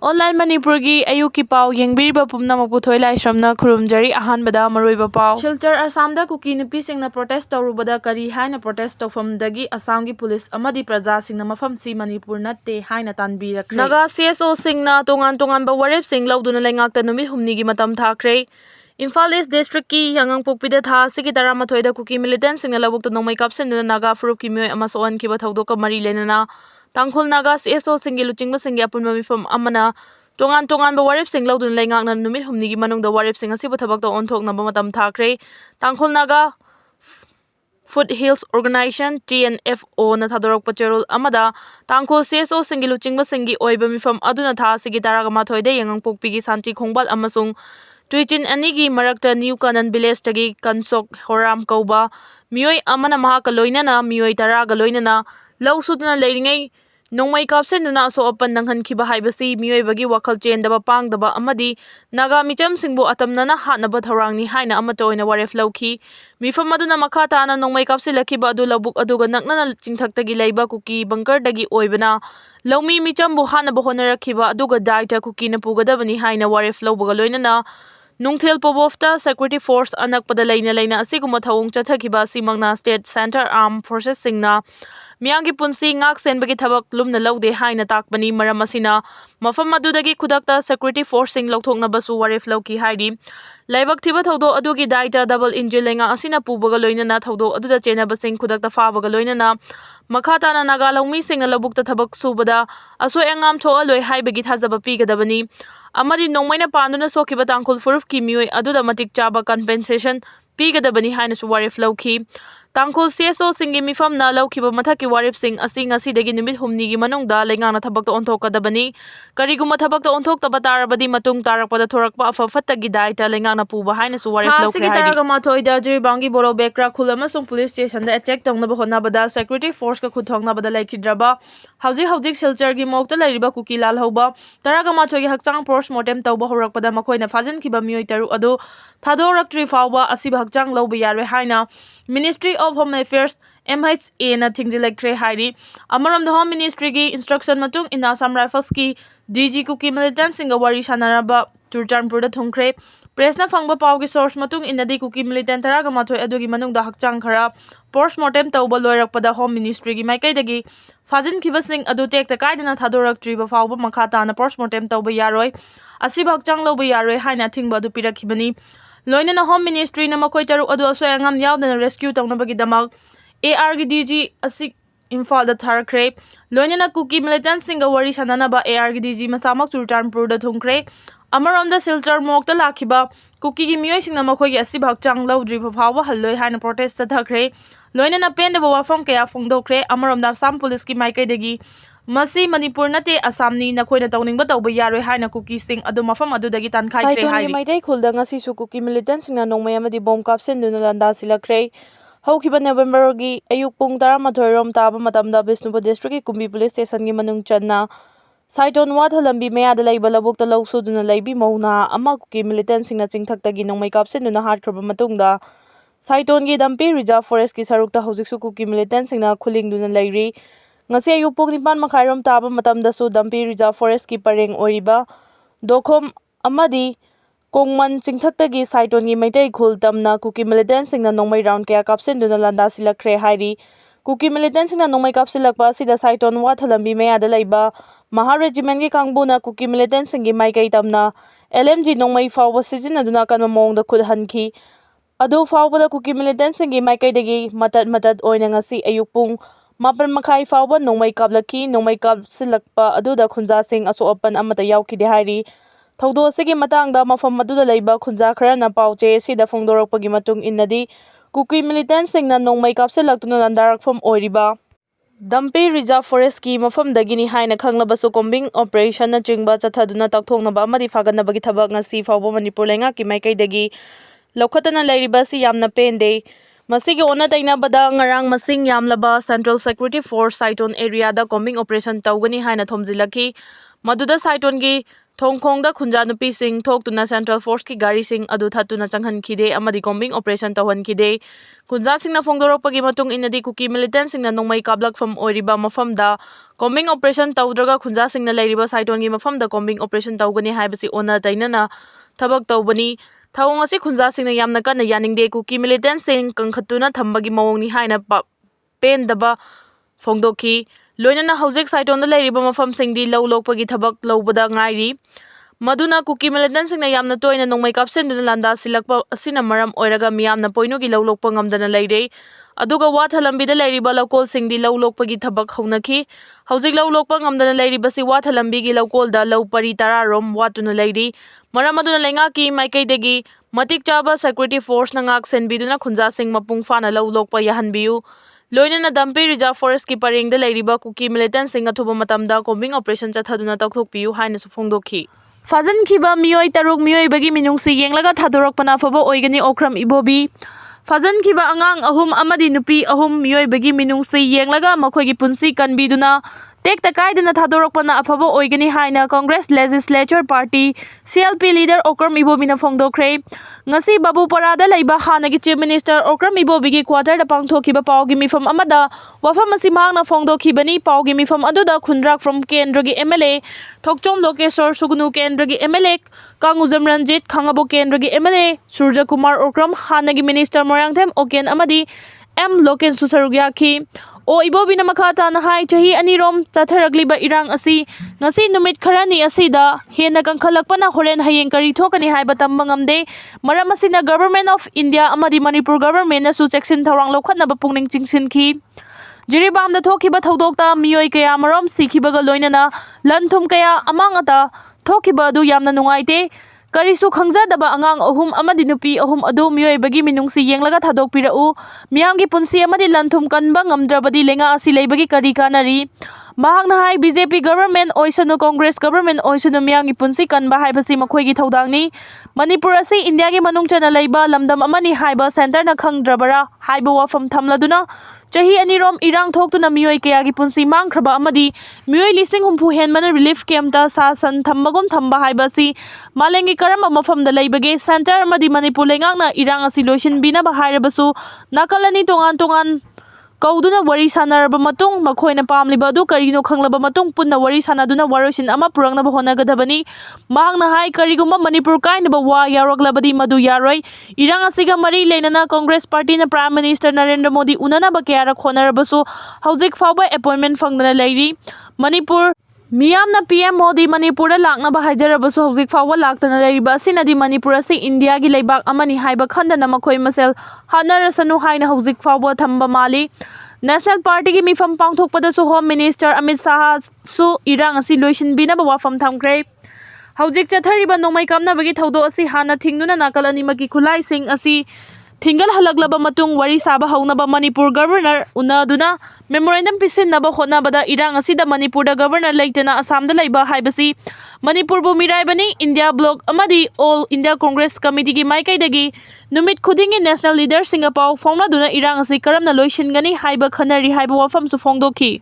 Online Manipuri ayuki pau yengbiriba pumnamak puthoi laisramna khurumjari ahanbada maroiba pau. Ccpur Assamda Kuki Nupising protest tawrubada kari haina protest tawfamdagi Assamgi police amadi prajasingna mafamsi Manipur natte haina tanbirakre. Naga CSO singna tongan-tonganba warepsing lawduna laingakta numit humnigi Matam Thakhre. Imphal East District ki Yangangpokpida tha sigi 13 da Kuki militant singna labukta nongmai kapsenduna Naga Furup ki mioi ama soan kiba thawdoka mari lenana Tangkhul Naga CSO singi luchingba singi apunma mifam amana tongan-tonganba warep sing lawduna laingakna numit humnigi manungda warep sing asiba thabakta onthoknaba Matam Thakhre Tangkhul Naga Foothills Organization TNFO na thadorakpa cherol amada Tangkhul CSO singi luchingba singi oiba mifam aduna tha sigi 13 da Yangangpokpigi santi khongbal amasung Tuichin anigi marakta New Kanan Village tagi Kansok Horam Kauba mioi amana mahaka loinana mioi 10 ga loinana lausudna leiringai nongmai kapsenuna so open nanghan khiba haibasi mioi bagi wakhal chendaba pangdaba amadi Naga micham singbu atamnana hatnaba thorangni haina amato oina waref lawki mifam maduna makha tana nongmai kapsilakhiba adu labuk aduga naknana chingthaktagi leiba Kuki bunker dagi oibana lawmi michambu hatnaba honarakhiba aduga daita Kuki na pugadabani haina waref lawbaga loinana Nungthil Pobofta Security Force anakpada laina asiguma thawong chathakiba simangna State Center Armed Forces singna miyangi punsi ngak senbagi thabak lumna lawde haina takbani maram asina mafam adudagi khudakta Security Force sing lawthokna basu waref lawki haidi laibak thiba thawdo adugi daita double engine lenga asina pubaga loinana thawdo aduda chenaba sing khudakta fabaga loinana makhatana Naga lawmi singna labukta thabak subada asoi angam thoa loi haibagi thajaba pigadabani amadi nongmaina panduna sokiba Tangkhul Furup ki mioi aduda matik chaba compensation pigadabani haina su waref lawki Tangkhul CSO singi mifam na lawkiba mathaki warep sing asing asidagi numit humnigi manungda laingana thabakta onthokadabani kariguma thabakta onthokta tarabadi matung tarakpada thorakpa afafattagi daita laingana puba haina su waref lawkre haidi taraga mathoida jiribangi boro bekra khul amasung police station da attack tongnaba honabada Security Force ka khuthongnabada laikhidraba hauji Silchar gi mokta lairiba Kuki lalhoba taraga mathoigi hakchang postmortem tawba horakpada makoina fajankiba mioi taru adu thadoraktri fawba Asiba Hakchang lawba yarwe haina Ministry of Home Affairs MHA na thingjilakhre hairi amaram the Home Ministry gi instruction matung in Assam Rifles ki DG Kuki militant singa wari sanaraba Turchanpur da thungkhre press na phangba paw gi source matung in nadi Kuki militant taraga mathoi adugi manung da Hakchang khara postmortem tawba loirakpada Home Ministry gi maikai dagi fajin khiba sing adu tekta kaidana thadoraktri ba fawba makhata na postmortem tawba yaroi Asiba Hakchang lawba yaroi haina thingba adu pirakhibani Loinana Home Ministry na makoi taru adu aso angam yaudana rescue tawnabagi damak AR gi DG asik Imphal da Thakhre loinana Kuki militant singa wari sananaba AR gi DG masamak Turchanpur da thungkhre amaram da Silchar mokta lakhiba Kuki gi mioi singna makoi gi Asiba Hakchang lawdri phawba halloi haina protest chathakre loinana pendaba wafam kaya phongdokre amaram da Assam police ki maikai dagi Masi Manipur nate Assamni nakoina tawningba tawba yaroi haina Kuki sing adu mafam adudagi tankhai kre hai Saitoni maitai khulda ngasi su Kuki militant singna nongmai amadi bomb kapsenduna landa silakre haukiba November gi ayuk pung 12 rom taba matamda Bishnupur district ki Kumbi police station gi manung channa Saiton wadhalambi mayada laiba labukta lawsuduna laibi mauna ama Kuki militant singna chingthaktagi nongmai kapsenduna hatkhaba matungda Saiton gi Dampi Reserve Forest ki sarukta hojiksu Kuki militant singna khulingduna lairi ngasi ayuk pung 9 taba matamda su Dampi Reserve Forest ki pareng oriba dokhom amadi kongman chingthaktagi Saiton gi maitai khul tamna Kuki militant singna nongmai round kaya kapsenduna landa silakhre hairi Kuki militant singna nongmai kapsilakpa sida Saiton wathalambi mayada laiba Maha Regiment gi kangbuna Kuki militant singi maikai tamna LMG nongmai fawba sijinaduna kanma mongda khudhanki adu fawbada Kuki militant singi maikai dagi matat oina ngasi ayuk pung 9 fawba nongmai kaplaki nongmai kapsilakpa aduda khunja sing aso open amata yaukide hairi thawdo sigi matangda mafam aduda leiba khunja kharana pauche sida phongdorakpagi matung innadi Kuki militant singna nongmai kapsilaktuna landarakpham oiriba Dampi Reserve Forest ki mafam dagini haina khanglabasu combing operation na chingba chathaduna takthongnaba amadi faganabagi thabak ngasi fawba Manipur lenga ki maikai dagi lokhatana lairiba si yamna pende Masigi ona tainabada ngarang masing yamlaba Central Security Force Saiton area da combing operation tawgani haina thomjilaki maduda Saiton gi Thongkhongda khunja nupising thoktuna Central Force ki garising adu thatuna changhankide amadi combing operation tawhankide. Khunja singna phongdorokpagi matung inadi Kuki militant singna nongmai kablakfam oiriba mafamda combing operation tawdraga khunja singna leiriba saitongi mafamda combing operation tawgani haibasi ona tainana thabak tawbani. Thawong asi khunja singna yamna kana yaningde Kuki militant sing kangkhatuna thambagi mawongni haina pendaba phongdokhi. Loinana hauzik saitonda leiriba mafam singdi law lokpagi thabak lawbada ngairi. Maduna Kuki militant singna yamna toina nongmai kapsenduna landa silakpa asina maram oiraga miyamna poinugi law lokpa ngamdana leire. Aduga wathalambida leiriba lawkol singdi law lokpagi thabak haunakhi. Hauzik law lokpa ngamdana leiribasi wathalambigi lawkolda law pari tararom watuna leiri. Maram aduna lengaki maikaidagi matik chaba security force na ngak senbiduna khunja sing mapung fana law lokpa yahanbiu. Loinana Dampi Reserve Forest ki paringda leiriba Kuki militant sing athuba matamda combing operation chathaduna tawthokpiu haina su phongdokhi. Fajankiba miyoi taruk miyoi bagi minungsi yenglaga thadorakpana faba oigani okram ibobi. Fajankiba angang ahum amadi nupi ahum miyoi bagi minungsi yenglaga makhoigi punsi kanbiduna tekta kaidana thadorakpana afaba oigani haina Congress Legislature Party CLP leader Okram Ibobina phongdokre. Ngasi Babu Parada laiba hanagi Chief Minister Okram Ibobigi quarter da pangthokiba pawgi mifam amada wafam asi mahangna phongdokhibani pawgi mifam aduda khunrak from Kendragi MLA Thokchom Lokeshwar Sugunu Kendragi MLA Kanguzam Ranjit Khangabo Kendragi MLA Surja Kumar Okram hanagi Minister Moyangthem Oken amadi M Loken Susarugyakhi. O ibobina makata na hai chahi anirom chatharagliba irang asi ngasi numit kharani asida hena kangkhalakpana horen hayeng kari thokani haiba tamba ngamde. Maram asina Government of India amadi Manipur government na su cheksin thawrang lokhatnaba pungning chingsinki. Jiribamda thokiba thodokta miyoi kaya marom sikhibaga loinana lanthum kaya amangata thokiba adu yamna nungaite. Karisu khangzadaba angang ahum amadi nupi ahum adu miyoi bagi minungsi yenglaga thadokpirau miyamgi punsi amadi lanthum kanba ngamdrabadi lenga asi leibagi kari kanari. Mahakna hai BJP government oisanu Congress government oisanu miyamgi punsi kanba haibasi makhoigi thodangni. Manipur asi India gi manungchana leiba lamdam amani haiba center na khangdrabara haiba wafam thamladuna chahi anirom irang thoktuna miyoi kayagi punsi mangkhraba amadi miyoi lising humpu henmana relief camp ta sasan thambagom thamba haibasi malengi karamba mafamda leibage center amadi Manipur lengakna irang asi loisin bina ba hairabasu nakalani tongan kauduna wari sanaraba matung makhoina pamliba adu karino khanglaba matung punna wari sanaduna warosin ama purangna ba honagadabani. Mahangna hai karigumba Manipur kainaba wa yaroglabadi madu yaroi irang asiga mari leinana Congress party na Prime Minister Narendra Modi unana ba kayara khonarabasu hauzik fawba appointment fangdana leiri. Manipur Miyamna PM Modi Manipur lakna ba haijarabasu hauzik fawwa laktana leiriba asinadi Manipur asi India gi leibak amani haiba khandana makhoi masel hanarasanu haina hauzik fawwa thamba mali. National Party gi mifam pangthokpada su Home Minister Amit Shah su irang asi loisin bina ba wafam thamkre. Hauzik chathariba nongmai kamna bagi thaudo asi hana thingduna nakal animaki khulai sing asi Thingal halaglaba matung wari saba haunaba Manipur governor unaduna memorandum pisinaba hotnabada irang asida Manipur da governor leitena Assamda leiba haibasi Manipur bu miraibani India bloc amadi All India Congress Committee gi maikaidagi numit khudingi national leader singapaw phongnaduna irang asi karamna loisingani haiba khanari haiba wafam su phongdokhi.